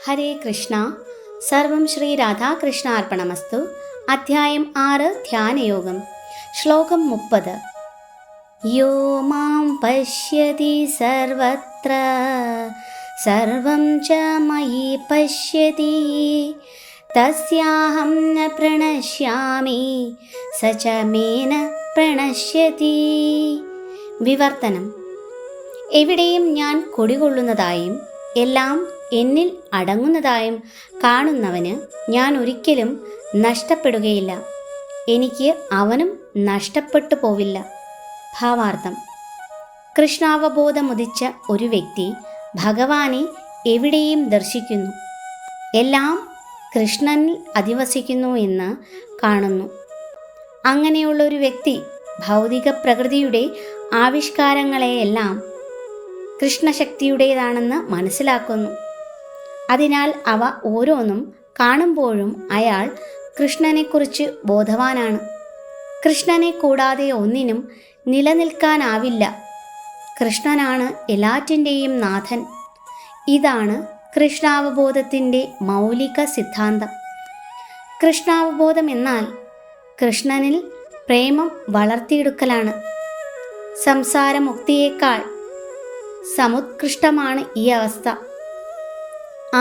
ഹരേ കൃഷ്ണ. സർവം ശ്രീ രാധാകൃഷ്ണാർപ്പണമസ്തു. അധ്യായം 6 ധ്യാനയോഗം. ശ്ലോകം 30. യോ മാം പശ്യതി സർവത്ര സർവം ച മയി പശ്യതി തസ്യാഹം ന പ്രണശ്യാമി സ ച മേ ന പ്രണശ്യതി. വിവർത്തനം. എവിടെയും ഞാൻ കുടികൊള്ളുന്നതായും എല്ലാം എന്നിൽ അടങ്ങുന്നതായും കാണുന്നവന് ഞാൻ ഒരിക്കലും നഷ്ടപ്പെടുകയില്ല, എനിക്ക് അവനും നഷ്ടപ്പെട്ടു പോവില്ല. ഭാവാർത്ഥം. കൃഷ്ണാവബോധമുദിച്ച ഒരു വ്യക്തി ഭഗവാനെ എവിടെയും ദർശിക്കുന്നു, എല്ലാം കൃഷ്ണനിൽ അധിവസിക്കുന്നു എന്ന് കാണുന്നു. അങ്ങനെയുള്ള ഒരു വ്യക്തി ഭൗതിക പ്രകൃതിയുടെ ആവിഷ്കാരങ്ങളെയെല്ലാം കൃഷ്ണശക്തിയുടേതാണെന്ന് മനസ്സിലാക്കുന്നു. അതിനാൽ അവ ഓരോന്നും കാണുമ്പോഴും അയാൾ കൃഷ്ണനെക്കുറിച്ച് ബോധവാനാണ്. കൃഷ്ണനെ കൂടാതെ ഒന്നിനും നിലനിൽക്കാനാവില്ല. കൃഷ്ണനാണ് എല്ലാറ്റിൻ്റെയും നാഥൻ. ഇതാണ് കൃഷ്ണാവബോധത്തിൻ്റെ മൗലിക സിദ്ധാന്തം. കൃഷ്ണാവബോധം എന്നാൽ കൃഷ്ണനിൽ പ്രേമം വളർത്തിയെടുക്കലാണ്. സംസാരമുക്തിയേക്കാൾ സമുത്കൃഷ്ടമാണ് ഈ അവസ്ഥ.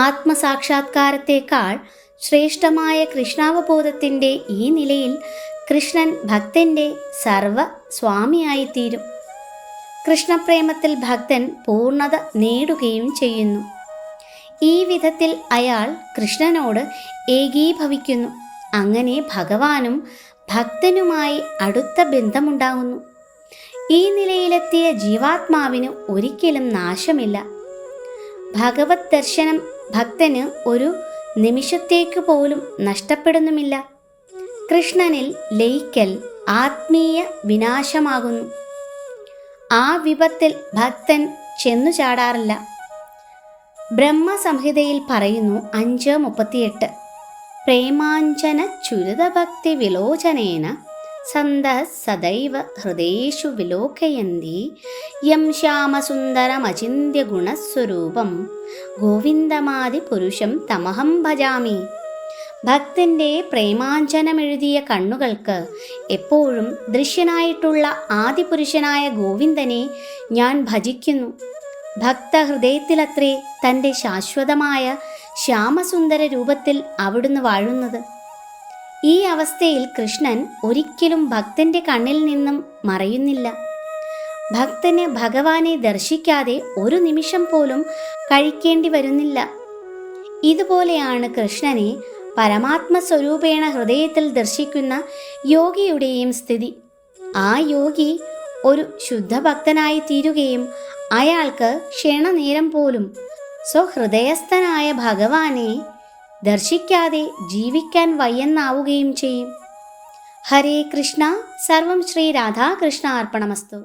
ആത്മസാക്ഷാത്കാരത്തേക്കാൾ ശ്രേഷ്ഠമായ കൃഷ്ണാവബോധത്തിൻ്റെ ഈ നിലയിൽ കൃഷ്ണൻ ഭക്തൻ്റെ സർവ സ്വാമിയായിത്തീരും. കൃഷ്ണപ്രേമത്തിൽ ഭക്തൻ പൂർണ്ണത നേടുകയും ചെയ്യുന്നു. ഈ വിധത്തിൽ അയാൾ കൃഷ്ണനോട് ഏകീഭവിക്കുന്നു. അങ്ങനെ ഭഗവാനും ഭക്തനുമായി അടുത്ത ബന്ധമുണ്ടാകുന്നു. ഈ നിലയിലെത്തിയ ജീവാത്മാവിന് ഒരിക്കലും നാശമില്ല. ഭഗവത് ദർശനം ഭക്തന് ഒരു നിമിഷത്തേക്ക് പോലും നഷ്ടപ്പെടുന്നുമില്ല. കൃഷ്ണനിൽ ലയിക്കൽ ആത്മീയ വിനാശമാകുന്നു. ആ വിപത്തിൽ ഭക്തൻ ചെന്നു ചാടാറില്ല. ബ്രഹ്മസംഹിതയിൽ പറയുന്നു 5:38 പ്രേമാഞ്ജന ചുരിതഭക്തി വിലോചനേന സന്തഃ സദൈവ ഹൃദയേഷു വിലോകയന്തി യം ശ്യാമസുന്ദരമചിന്യ ഗുണസ്വരൂപം ഗോവിന്ദമാദി പുരുഷം തമഹം ഭജാമി. ഭക്തൻ്റെ പ്രേമാഞ്ജനമെഴുതിയ കണ്ണുകൾക്ക് എപ്പോഴും ദൃശ്യനായിട്ടുള്ള ആദിപുരുഷനായ ഗോവിന്ദനെ ഞാൻ ഭജിക്കുന്നു. ഭക്തഹൃദയത്തിലത്രേ തൻ്റെ ശാശ്വതമായ ശ്യാമസുന്ദര രൂപത്തിൽ അവിടുന്ന് വാഴുന്നത്. ഈ അവസ്ഥയിൽ കൃഷ്ണൻ ഒരിക്കലും ഭക്തൻ്റെ കണ്ണിൽ നിന്നും മറയുന്നില്ല. ഭക്തന് ഭഗവാനെ ദർശിക്കാതെ ഒരു നിമിഷം പോലും കഴിക്കേണ്ടി വരുന്നില്ല. ഇതുപോലെയാണ് കൃഷ്ണനെ പരമാത്മസ്വരൂപേണ ഹൃദയത്തിൽ ദർശിക്കുന്ന യോഗിയുടെയും സ്ഥിതി. ആ യോഗി ഒരു ശുദ്ധഭക്തനായി തീരുകയും അയാൾക്ക് ക്ഷണനേരം പോലും സ്വഹൃദയസ്ഥനായ ഭഗവാനെ ദർശിക്കാതെ ജീവിക്കാൻ വയ്യെന്നാവുകയും ചെയ്യും. ഹരേ കൃഷ്ണ. സർവം ശ്രീ രാധാകൃഷ്ണ അർപ്പണമസ്തു.